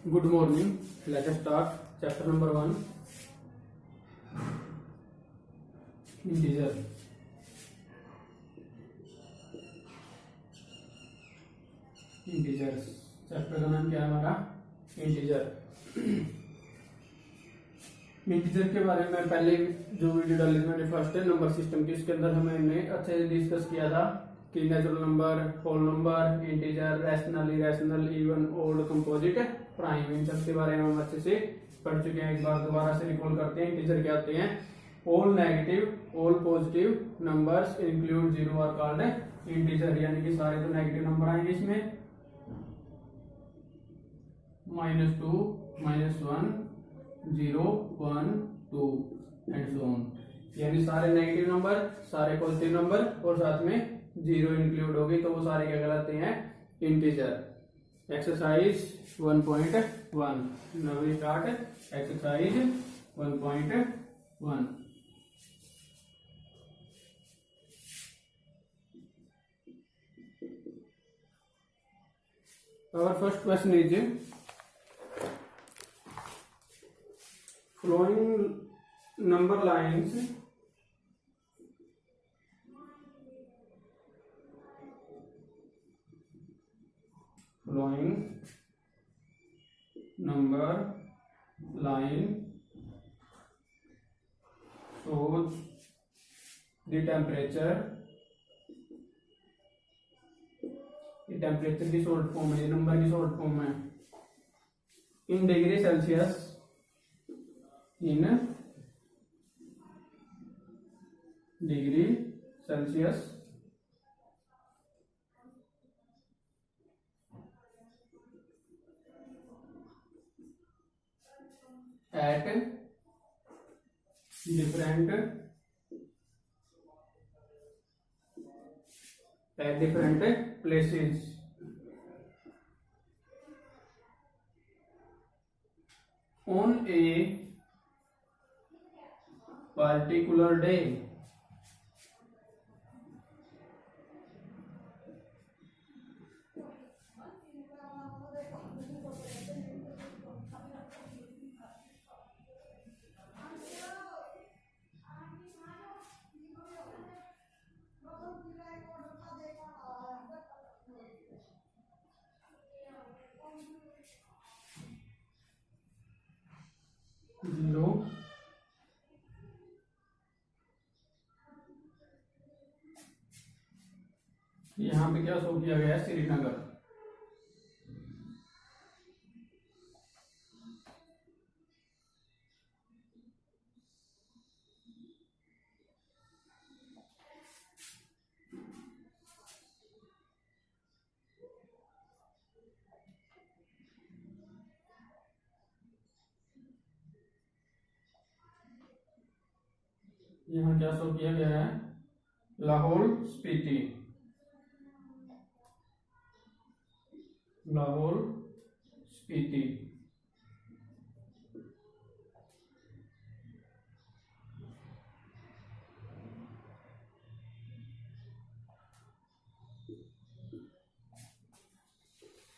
Good morning. Let us start chapter number 1, integer. Integers chapter का नाम क्या है हमारा? इंटीजर। इंटीजर के बारे में पहले जो वीडियो डाली मैंने फर्स्ट है नंबर सिस्टम की, उसके अंदर हमने अच्छे से डिस्कस किया था कि natural number, whole number, integer, rational, irrational, even, odd, composite, prime, इन सब के बारे में हम अच्छे से पढ़ चुके हैं। एक बार दोबारा से रिकॉल करते हैं। इंटीजर क्या होते हैं? All negative, all positive numbers include zero are called integer, यानी कि सारे तो नेगेटिव नंबर आएंगे इसमें, -2, -1, 0, 1, 2 एंड सो ऑन, यानी सारे नेगेटिव नंबर, सारे पॉजिटिव नंबर और साथ में जीरो इंक्लूड होगी, तो वो सारे क्या कहलाते हैं? Integer. Exercise 1.1, now we start exercise 1.1। Our first question is following number lines shows the temperature, ये टेम्परेचर की शॉर्ट फॉर्म है, नंबर की शॉर्ट फॉर्म है, in degree Celsius, in degree Celsius at different places, on a particular day, zero, यहाँ पे क्या show किया गया है? श्रीनगर। यहाँ क्या शो किया गया है? लाहौल स्पीति, लाहौल स्पीति।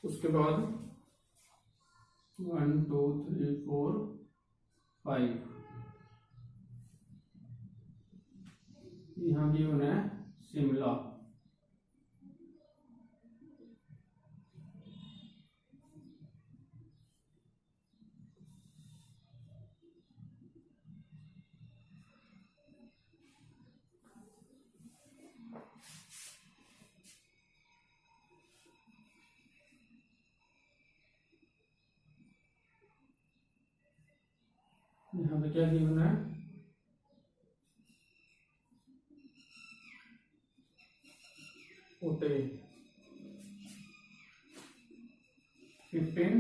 उसके बाद 1 2 3 4 5 यहाँ गिवन है शिमला। यहाँ पे क्या गिवन है? ओटे 15,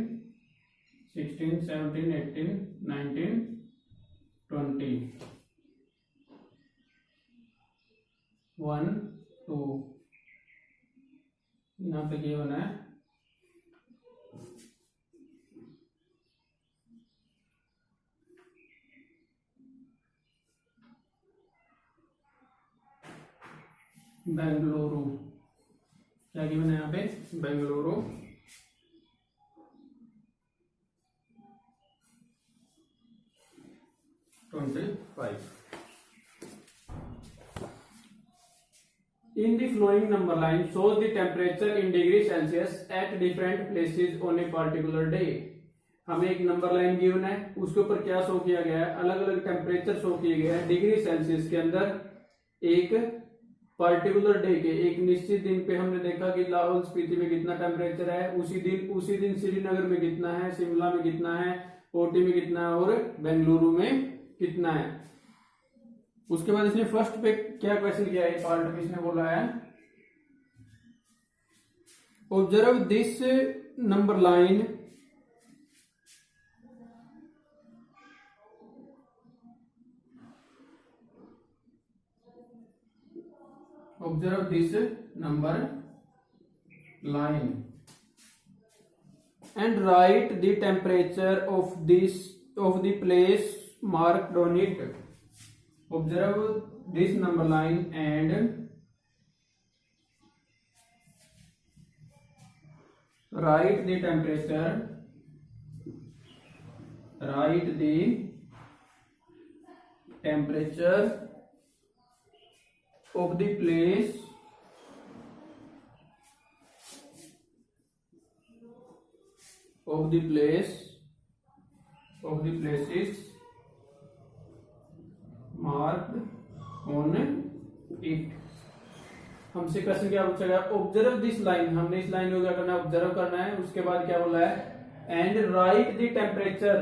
16, 17, 18, 19, 20, 1 2, यहाँ पे गिवन है बेंगलुरु। क्या गिवन है यहाँ पे? Bengaluru. 25. In the following number line shows the temperature in degree Celsius at different places on a particular day. हमें एक नंबर लाइन गिवन है, उसके ऊपर क्या शो किया गया है, अलग अलग टेम्परेचर शो किए गए हैं डिग्री सेल्सियस के अंदर एक पर्टिकुलर डे के, एक निश्चित दिन पे। हमने देखा कि लाहौल स्पीति में कितना टेम्परेचर है, उसी दिन श्रीनगर में कितना है, शिमला में कितना है, ओटी में कितना है और बेंगलुरु में कितना है। उसके बाद इसने फर्स्ट पे क्या क्वेश्चन किया है, पार्ट में इसने बोला है observe this number line and write the temperature of the place marked on it. Observe this number line and write the temperature of the place places marked on it. हमसे question क्या पूछा गया, observe this line, हमने इस line को क्या करना है, ऑब्जर्व करना है। उसके बाद क्या बोला है, and right the temperature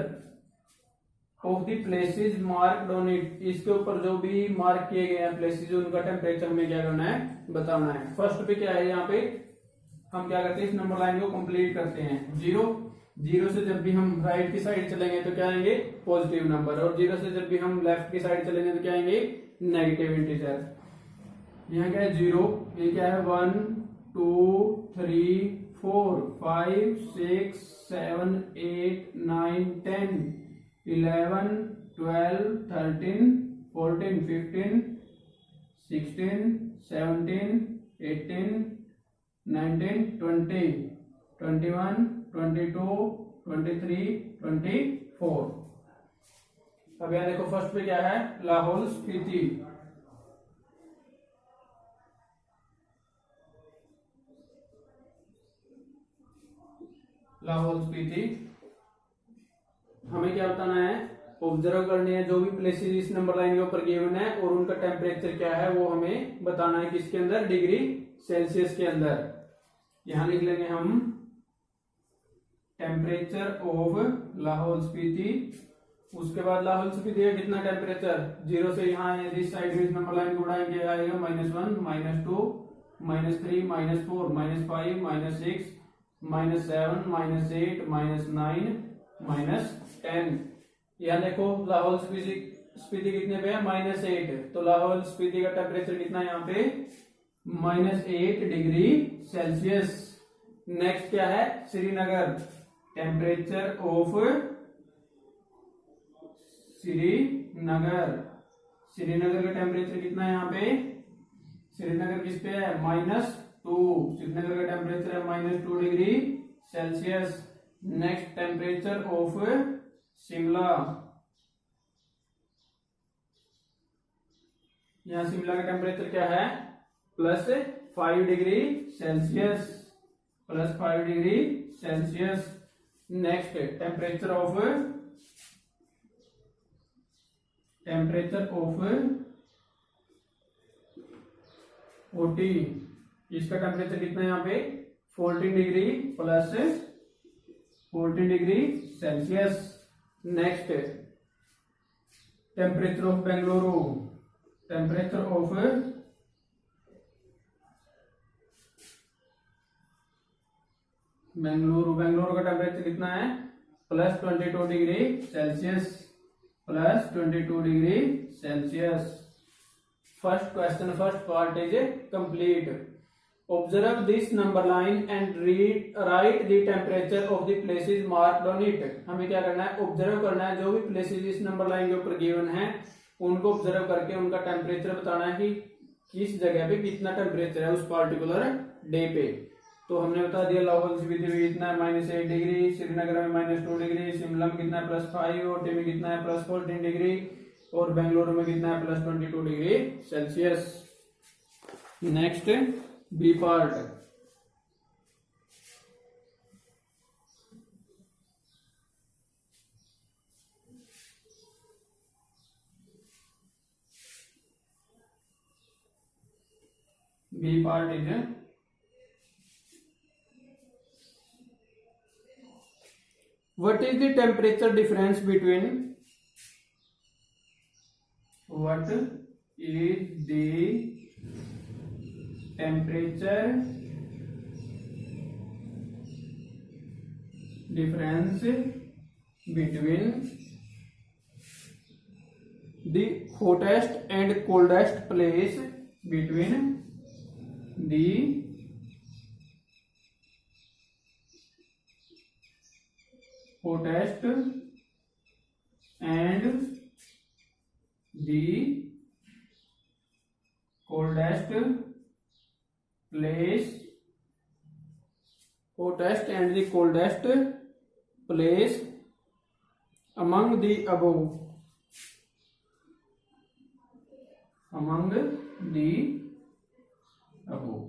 of the places marked on it. इसके ऊपर जो भी मार्क किए गए हैं प्लेसेस, उनका टेम्परेचर हमें क्या करना है, बताना है। फर्स्ट पे क्या है, यहाँ पे हम क्या करते हैं, इस नंबर लाइन को कंप्लीट करते हैं। जीरो से जब भी हम राइट की साइड चलेंगे तो क्या आएंगे, पॉजिटिव नंबर, और जीरो से जब भी हम लेफ्ट की साइड चलेंगे तो क्या आएंगे, नेगेटिव इंटीजर। यहाँ क्या है, जीरो, ये क्या है, 1 2 3 4 5 6 7 8 9 10 11 12 13 14 15 16 17 18 19 20 21 22 23 24। अब यहाँ देखो फर्स्ट पे क्या है, लाहौल स्पीति। हमें क्या बताना है, ऑब्जर्व करनी है जो भी प्लेसेस इस नंबर लाइन के ऊपर गिवन है और उनका टेम्परेचर क्या है वो हमें बताना है, किसके अंदर, डिग्री सेल्सियस के अंदर। यहां लिख लेंगे हम टेम्परेचर ऑफ लाहौल स्पीति। उसके बाद लाहौल स्पीति का कितना टेम्परेचर, जीरो से यहाँ यदि साइड में इस नंबर लाइन को उड़ाएंगे आएगा -1 -2 -3 -4 -5 -6 -7 -8 -9 -10। यहाँ देखो लाहौल स्पीति कितने पे है, -8, तो लाहौल स्पीति का टेम्परेचर कितना है यहाँ पे, -8 डिग्री सेल्सियस। नेक्स्ट क्या है, श्रीनगर, टेम्परेचर ऑफ श्रीनगर का टेम्परेचर कितना है यहाँ पे, श्रीनगर किस पे है, -2, श्रीनगर का टेम्परेचर है -2 degree Celsius. Next temperature of Shimla, यहाँ शिमला का टेम्परेचर क्या है, +5 degree Celsius, +5 degree Celsius. Next temperature of OT, इसका टेम्परेचर कितना है यहाँ पे, 14 degree Celsius. Next temperature of Bengaluru, Bengaluru का टेम्परेचर कितना है, +22 degree Celsius, +22 degree Celsius. First question, first part is complete. Observe this number line and right the temperature of the places marked on it. हमें क्या करना है, ऑब्जर्व करना है जो भी प्लेसेस इस नंबर लाइन के ऊपर गिवन है उनको ऑब्जर्व करके उनका टेम्परेचर बताना है कि किस जगह पे कितना टेम्परेचर है उस पार्टिकुलर डे पे। तो हमने बता दिया लाहौल स्पीति में कितना है, -8 डिग्री, श्रीनगर में -2 डिग्री, शिमला में कितना है, +5, ओटी में कितना है, +14 डिग्री, और बेंगलुरु में कितना है +22 degree Celsius. Next B part. B part is what is the temperature difference between what is the temperature difference between the hottest and coldest place between the hottest and the coldest place, hottest and the coldest place among the above, among the above।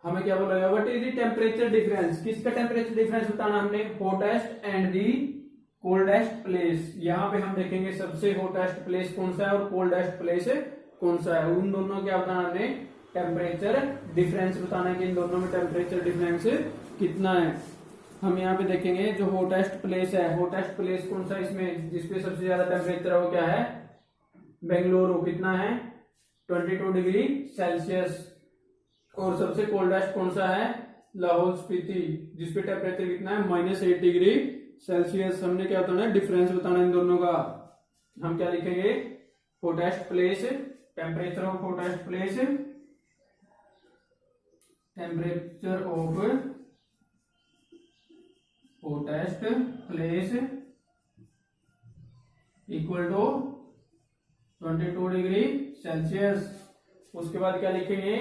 हमें क्या बोला गया, what is the temperature difference, किसका temperature difference बताना हमने, hottest and the coldest place. यहाँ पे हम देखेंगे सबसे होटेस्ट प्लेस कौन सा है और कोल्डेस्ट प्लेस कौन सा है, उन दोनों क्या बताना हमने, टेम्परेचर डिफरेंस बताना है कि इन दोनों में टेम्परेचर डिफरेंस कितना है। हम यहाँ पे देखेंगे जो होटेस्ट प्लेस है, होटेस्ट प्लेस कौन सा इसमें जिसपे सबसे ज्यादा टेम्परेचर है वो क्या है, बेंगलुरु, कितना है 22 डिग्री सेल्सियस। और सबसे कोल्डेस्ट कौन सा है, लाहौल स्पीति, जिसपे टेम्परेचर कितना है -8 डिग्री सेल्सियस। हमने क्या बताना है, डिफरेंस बताना इन दोनों का। हम क्या लिखेंगे, hottest place, temperature of hottest place, temperature of hottest place equal to 22 degree Celsius. उसके बाद क्या लिखेंगे,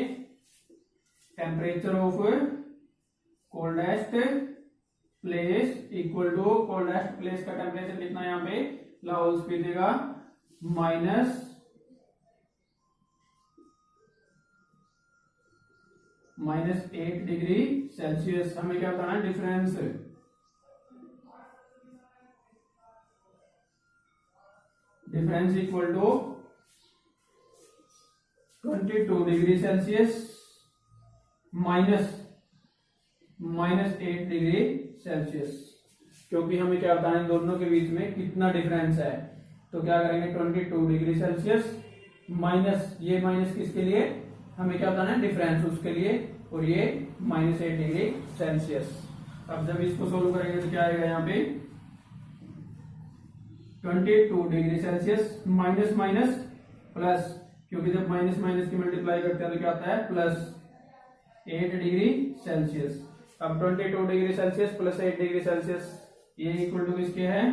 temperature of coldest place equal to, coldest place का टेम्परेचर कितना है यहाँ पे, लाहौल स्पीति का -8 डिग्री सेल्सियस। हमें क्या बताना है, difference. Difference equal to 22 degree Celsius -8 degree Celsius. क्योंकि हमें क्या बताना है इन दोनों के बीच में कितना डिफरेंस है, तो क्या करेंगे 22 डिग्री सेल्सियस माइनस, ये माइनस किसके लिए, हमें क्या बताना है, डिफरेंस उसके लिए, और ये -8 डिग्री सेल्सियस। अब जब इसको सोल्व करेंगे तो क्या आएगा यहाँ पे, 22 degree Celsius minus minus plus, क्योंकि जब माइनस माइनस की मल्टीप्लाई करते हैं तो क्या आता है, +8 डिग्री सेल्सियस। अब 22 degree Celsius plus 8 degree Celsius ये इक्वल टू किसके है,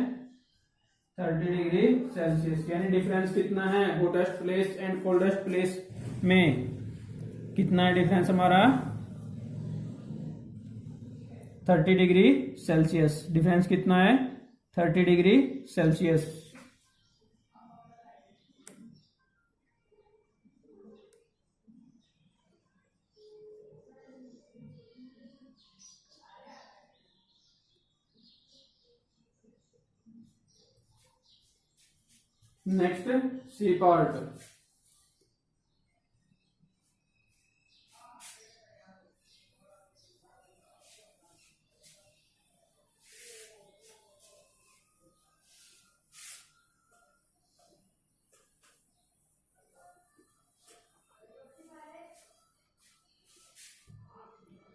30 डिग्री सेल्सियस। यानी डिफरेंस कितना है, hottest place and coldest place में कितना है डिफरेंस हमारा, 30 डिग्री सेल्सियस। डिफरेंस कितना है, 30 degree Celsius. Next C part.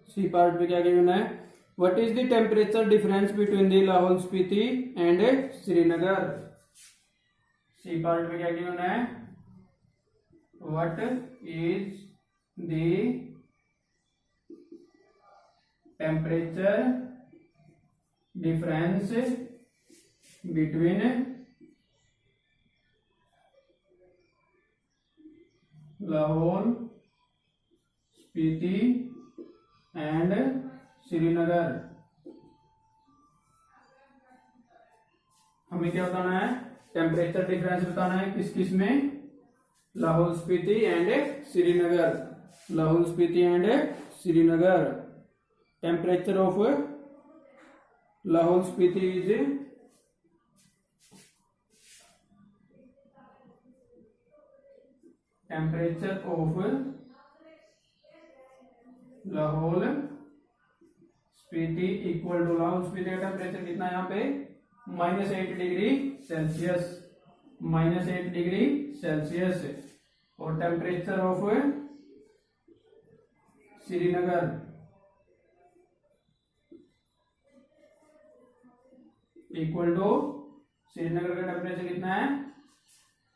C part पे क्या गिवन है, what is the temperature difference between the Lahaul Spiti and Srinagar. C part में क्या गिवन है, what is the temperature difference between Lahaul Spiti and Srinagar. हमें क्या बताना है, टेम्परेचर डिफरेंस बताना है किस किस में, Lahaul Spiti and Srinagar. Lahaul Spiti and Srinagar. Temperature of Lahaul Spiti is temperature of Lahaul Spiti equal to, Lahaul Spiti का टेम्परेचर कितना है यहाँ पे, -8 डिग्री सेल्सियस, -8 डिग्री सेल्सियस। और temperature of Srinagar equal to, Srinagar का टेम्परेचर कितना है,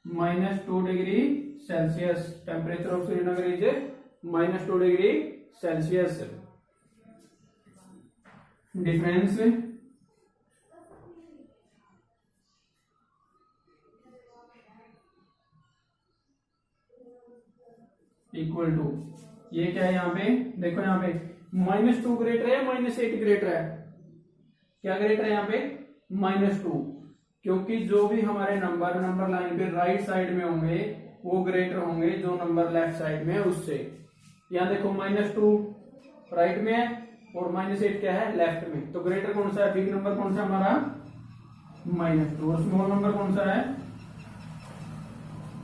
-2 degree Celsius. Temperature of Srinagar is -2 degree Celsius. Difference equal to, ये क्या है यहाँ पे, देखो यहाँ पे -2 ग्रेटर है, -8 ग्रेटर है, क्या ग्रेटर है यहाँ पे, -2, क्योंकि जो भी हमारे नंबर लाइन पे राइट साइड में होंगे वो ग्रेटर होंगे जो नंबर लेफ्ट साइड में है उससे। यहाँ देखो -2 राइट में है और -8 क्या है, लेफ्ट में। तो ग्रेटर कौन सा है, बिग नंबर कौन सा हमारा, -2, और स्मॉल नंबर कौन सा है,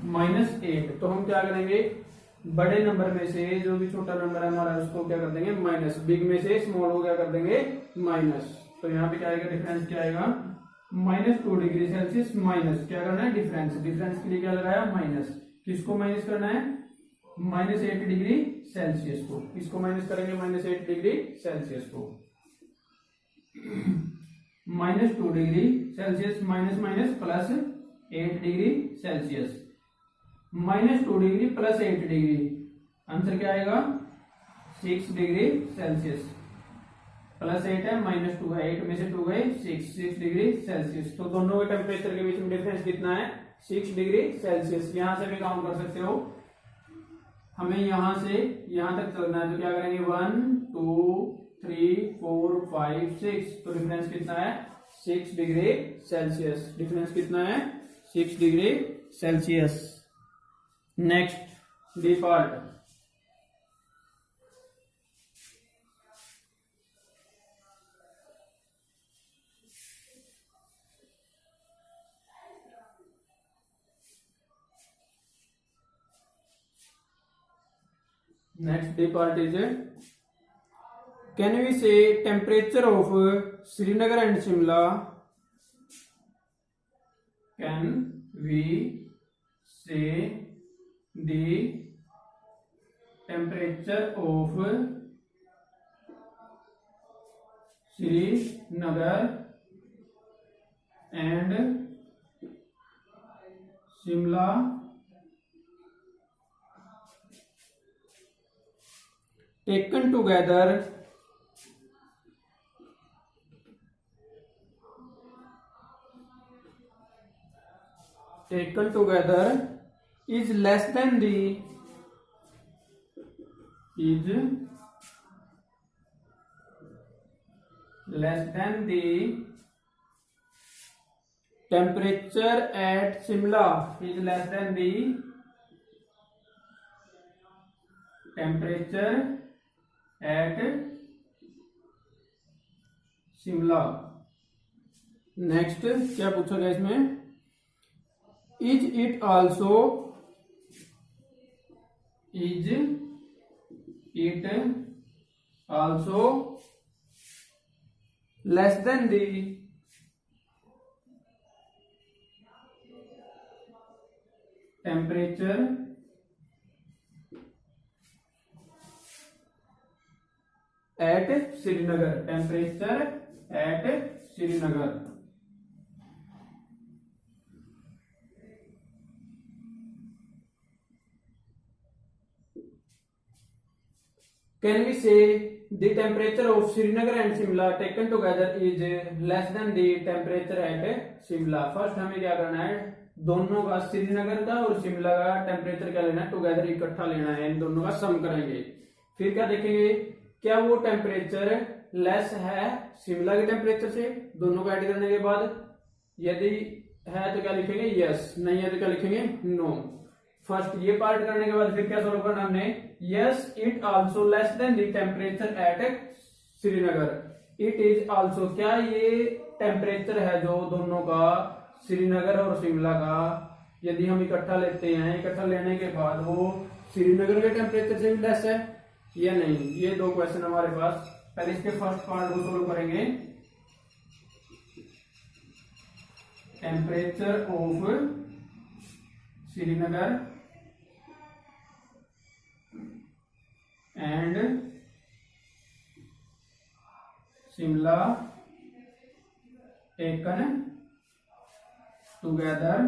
-8। तो हम क्या करेंगे, बड़े नंबर में से जो भी छोटा नंबर है हमारा उसको क्या कर देंगे माइनस, बिग में से स्मॉल को क्या कर देंगे माइनस। तो यहाँ पे क्या आएगा, डिफरेंस क्या आएगा, -2 डिग्री सेल्सियस, माइनस क्या करना है, डिफरेंस। डिफरेंस के लिए क्या लगाया, माइनस। किसको माइनस करना है, -8 डिग्री सेल्सियस को। किसको माइनस करेंगे, -8 डिग्री सेल्सियस को। -2 degree Celsius minus minus plus 8 degree Celsius, -2 degree plus 8 degree, answer क्या आएगा, 6 डिग्री सेल्सियस। प्लस 8 है, -2 है, 8 में से 2 गए 6 डिग्री सेल्सियस। तो दोनों के टेम्परेचर के बीच में डिफरेंस कितना है, 6 डिग्री सेल्सियस। यहां से भी काउंट कर सकते हो, हमें यहां से यहां तक चलना है, तो क्या करेंगे, 1 2 3 4 5 6, तो डिफरेंस कितना है, 6 डिग्री सेल्सियस। डिफरेंस कितना है, 6 degree Celsius. Next D part, next day part is, can we say temperature of Srinagar and Shimla, can we say the temperature of Srinagar and Shimla taken together is less than the temperature at Shimla, is less than the temperature at Shimla. Next क्या पूछा गया इसमें, is it also less then the temperature at Srinagar, temperature at Srinagar. Can we say the temperature of Srinagar and Shimla taken together is less than the temperature at Shimla? First हमें क्या करना है, दोनों का, श्रीनगर का और शिमला का टेम्परेचर क्या लेना है, टुगेदर इकट्ठा लेना है, इन दोनों का सम करेंगे। फिर क्या देखेंगे, क्या वो टेम्परेचर लेस है शिमला के टेम्परेचर से, दोनों को ऐड करने के बाद। यदि है तो क्या लिखेंगे यस, नहीं है तो क्या लिखेंगे नो। फर्स्ट ये पार्ट करने के बाद फिर क्या सोल्व करना हमने, yes it also less than the temperature at Srinagar. It is also, क्या ये टेम्परेचर है जो दोनों का, श्रीनगर और शिमला का, यदि हम इकट्ठा लेते हैं, इकट्ठा लेने के बाद वो श्रीनगर के टेम्परेचर से भी लेस है या नहीं। ये दो क्वेश्चन हमारे पास। पहले इसके फर्स्ट पार्ट को सोल्व करेंगे। Temperature of Srinagar and Shimla taken together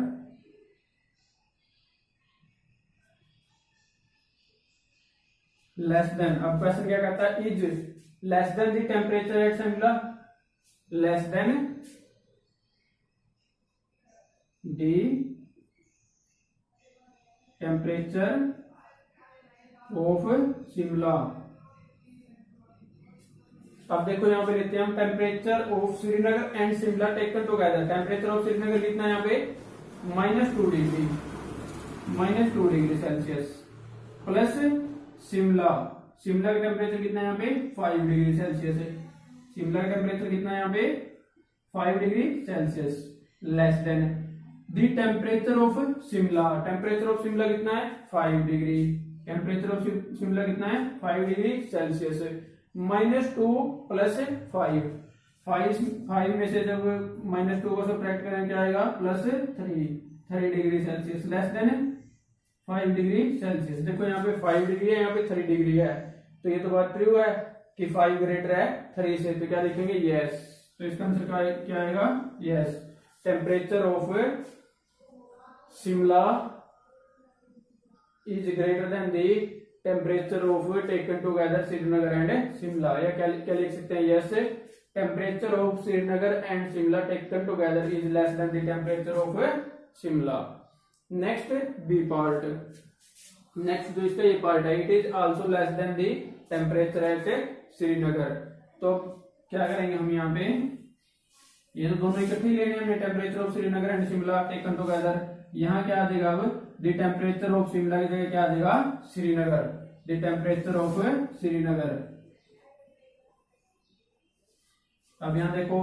less than. अब क्वेश्चन क्या कहता है, is less than the temperature eight Shimla, less than the temperature of Shimla. अब देखो यहाँ पे लेते हैं हम temperature of Srinagar and Shimla taken together. Temperature of Srinagar कितना है यहाँ पे, -2 degree, -2 degree Celsius, plus Shimla, Shimla का टेम्परेचर कितना है यहाँ पे 5 डिग्री सेल्सियस है। शिमला का टेम्परेचर कितना है यहाँ पे 5 degree Celsius, less than the temperature of Shimla. Temperature of Shimla कितना है 5 डिग्री, टेम्परेचर ऑफ शिमला कितना है 5 डिग्री सेल्सियस, -2 प्लस 5, 5 में से जब -2 को सब्ट्रैक्ट करें क्या आएगा, +3 degree Celsius, less than 5 degree Celsius. देखो यहाँ पे 5 डिग्री है, यहाँ पे 3 डिग्री है, तो ये तो बात ट्रू है कि 5 ग्रेटर है 3 से, तो क्या लिखेंगे यस। तो इसका आंसर क्या आएगा yes. Temperature of Shimla is greater than the temperature of taken together Srinagar and Shimla. या क्या लिख सकते हैं yes, temperature of Srinagar and Shimla taken together is less than the temperature of Shimla. Next B part, next जो इसका ये पार्ट है, it is also less than the temperature at Srinagar. तो क्या करेंगे हम यहाँ पे, ये तो दोनों इकट्ठे ही लेने हमने, temperature of Srinagar and Shimla taken together. यहाँ क्या आ जाएगा, अब द टेम्परेचर ऑफ शिमला की जगह क्या आ जाएगा Srinagar, the temperature of Srinagar. अब यहाँ देखो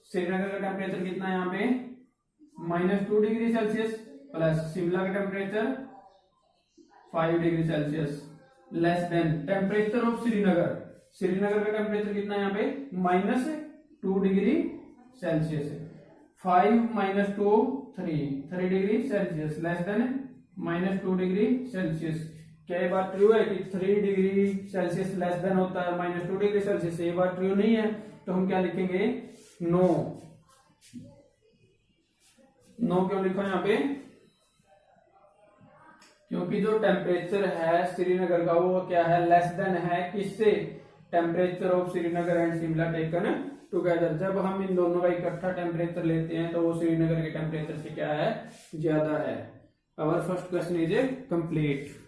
श्रीनगर का टेम्परेचर कितना है यहाँ पे -2 डिग्री सेल्सियस, प्लस शिमला का temperature 5 degree Celsius, less than temperature of Srinagar. Srinagar का टेम्परेचर कितना है यहाँ पे -2 degree Celsius, 5 - 2 3 degree Celsius, less than -2 degree Celsius. क्या ये बात ट्रू है कि 3 डिग्री सेल्सियस लेस देन होता है -2 डिग्री सेल्सियस? ये बात ट्रू नहीं है, तो हम क्या लिखेंगे नो। नो क्यों लिखा यहाँ पे, क्योंकि जो टेम्परेचर है श्रीनगर का वो क्या है, लेस देन है किससे, temperature of Srinagar and Shimla taken together. जब हम इन दोनों का इकट्ठा टेम्परेचर लेते हैं तो वो श्रीनगर के टेम्परेचर से क्या है, ज्यादा है। Our first question is complete.